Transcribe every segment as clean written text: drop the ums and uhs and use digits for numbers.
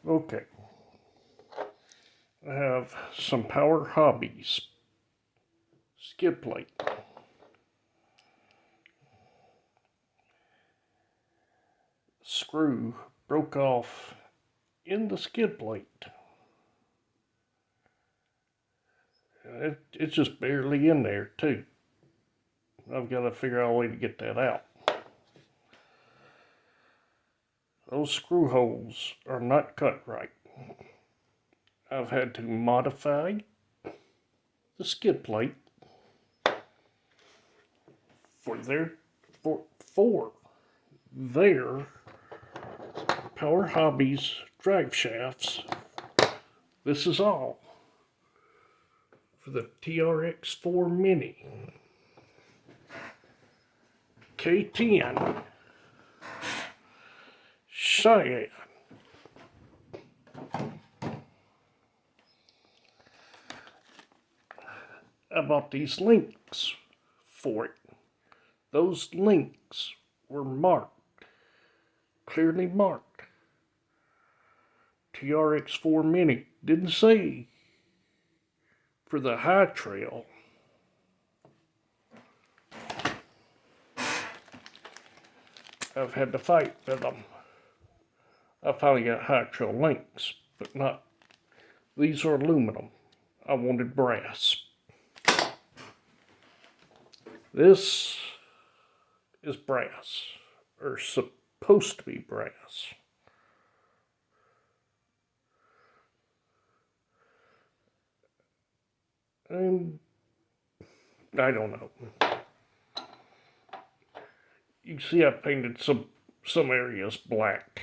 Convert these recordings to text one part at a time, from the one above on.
Okay, I have some Power Hobbies skid plate. Screw broke off in the skid plate. It's just barely in there too. I've got to figure out a way to get that out. Those screw holes are not cut right. I've had to modify the skid plate for their Power Hobbies drive shafts. This is all for the trx-4 Mini K10 Cheyenne. I bought these links for it. Those links were marked, clearly marked. trx-4 Mini didn't say for the high trail. I've had to fight with them. I finally got high trail links, but not. These are aluminum. I wanted brass. This is brass, or supposed to be brass. And I don't know. You see, I painted some areas black,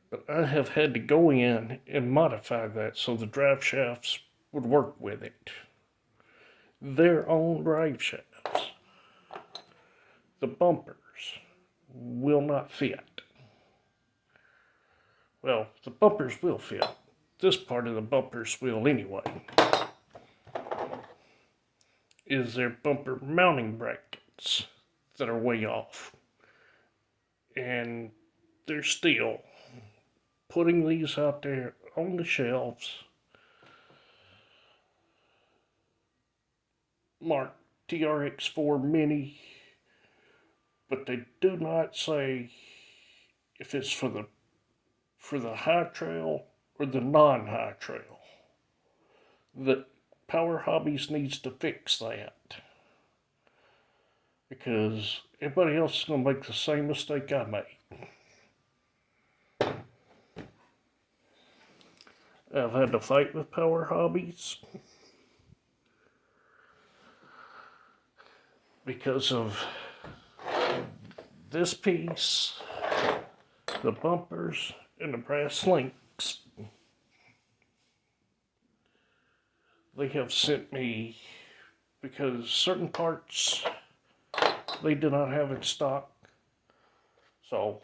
but I have had to go in and modify that so the drive shafts would work with it. Their own drive shafts. The bumpers will not fit. Well, the bumpers will fit. This part of the bumpers will anyway. Is their bumper mounting brackets that are way off. And they're still putting these out there on the shelves marked trx-4 Mini, but they do not say if it's for the high trail or the non-high trail. The Power Hobbies needs to fix that, because everybody else is going to make the same mistake I made. I've had to fight with Power Hobbies because of this piece, the bumpers, and the brass links. They have sent me, because certain parts they do not have in stock, so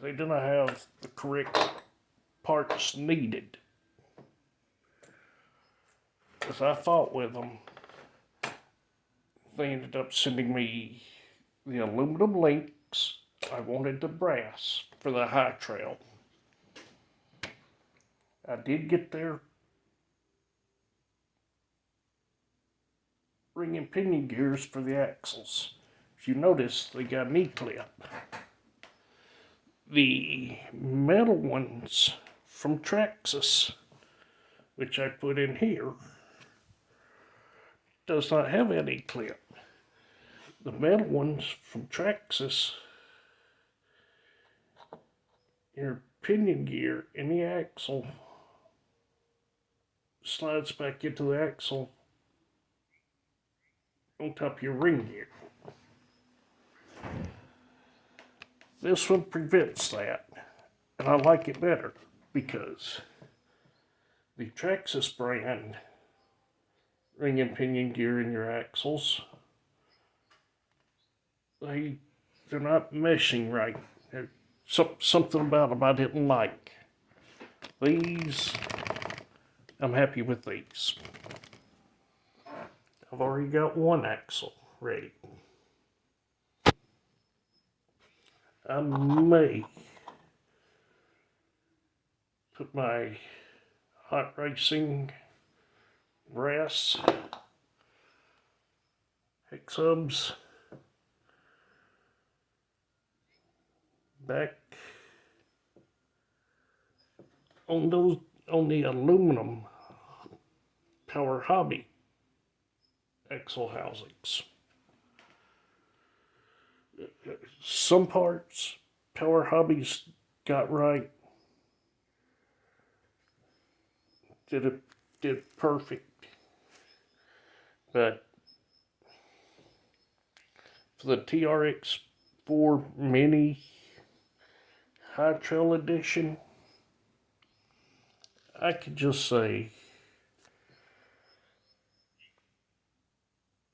they do not have the correct parts needed. As I fought with them, they ended up sending me the aluminum links. I wanted the brass for the high trail. I did get their ring and pinion gears for the axles. If you notice, they got an E-clip. The metal ones from Traxxas, which I put in here, does not have an E-clip. The metal ones from Traxxas, your pinion gear in the axle slides back into the axle on top of your ring gear. This one prevents that, and I like it better because the Traxxas brand ring and pinion gear in your axles, they're not meshing right. There's something about them I didn't like. These, I'm happy with these. I've already got one axle ready. I may put my hot racing brass hex hubs back on the aluminum Power Hobby axle housings. Some parts Power Hobbies got right, did perfect, but for the TRX-4 Mini High Trail Edition, I could just say,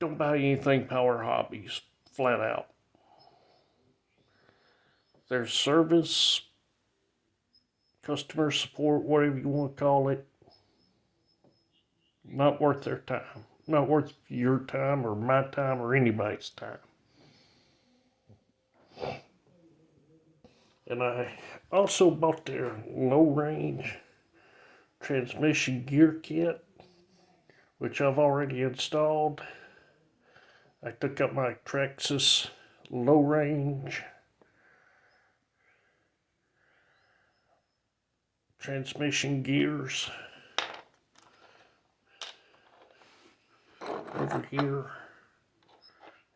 don't buy anything Power Hobbies, flat out. Their service, customer support, whatever you want to call it, not worth their time. Not worth your time or my time or anybody's time. And I also bought their low range transmission gear kit, which I've already installed. I took up my Traxxas low range transmission gears over here.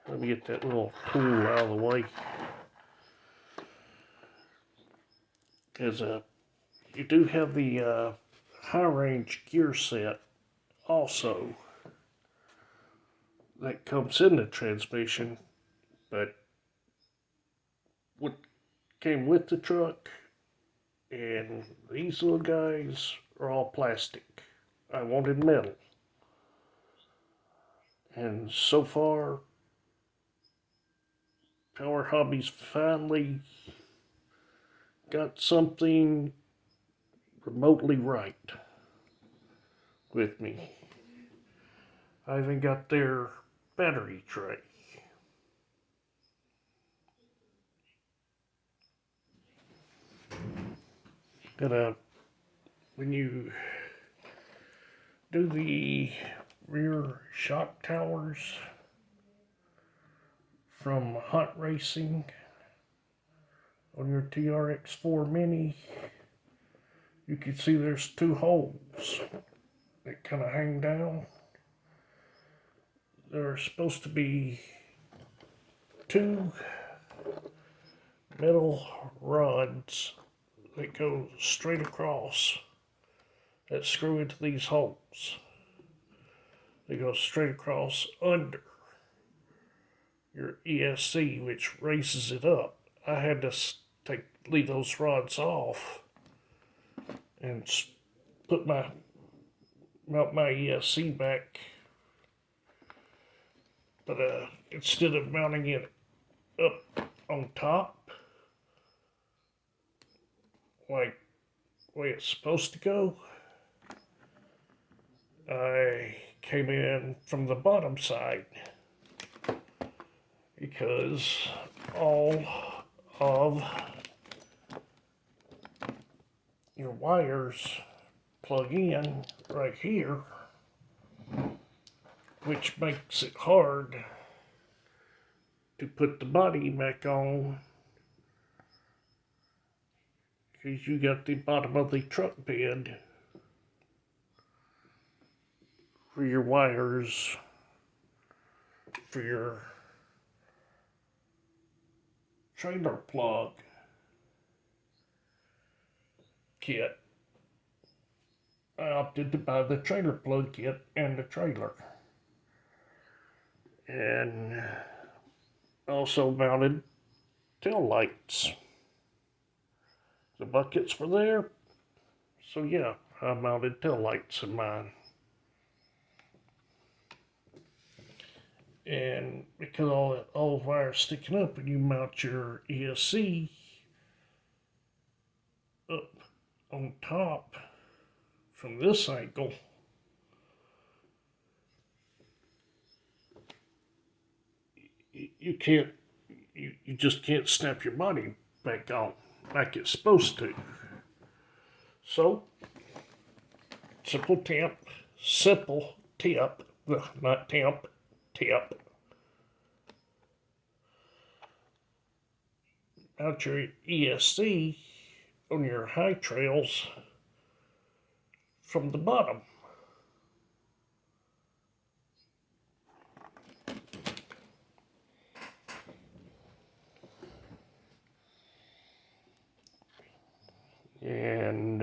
Let me get that little tool out of the way. Because you do have the high range gear set also that comes in the transmission, but what came with the truck and these little guys are all plastic. I wanted metal. And so far, Power Hobbies finally got something remotely right with me. I even got their battery tray. When you do the rear shock towers from hot racing on your TRX-4 Mini, you can see there's two holes that kind of hang down. There are supposed to be two metal rods that go straight across that screw into these holes. They go straight across under your ESC, which raises it up. I had to leave those rods off and mount my ESC back. But instead of mounting it up on top, like the way it's supposed to go, I came in from the bottom side because all of your wires plug in right here, which makes it hard to put the body back on because you got the bottom of the truck bed for your wires for your trailer plug kit. I opted to buy the trailer plug kit and the trailer. And also mounted tail lights. The buckets were there, so yeah, I mounted tail lights in mine. And because all the wires sticking up, and you mount your ESC up on top from this angle, you you just can't snap your money back on like it's supposed to. So, simple tip, not temp, tip. Mount your ESC on your high trails from the bottom. And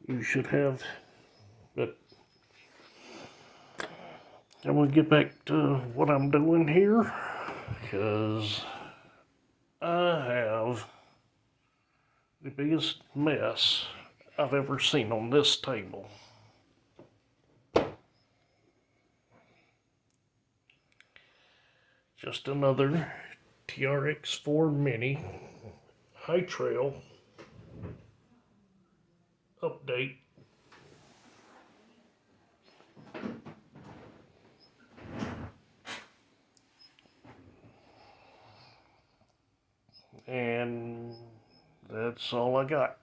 you should have, but I'm going to get back to what I'm doing here, because I have the biggest mess I've ever seen on this table. Just another TRX-4 Mini high trail update. And that's all I got.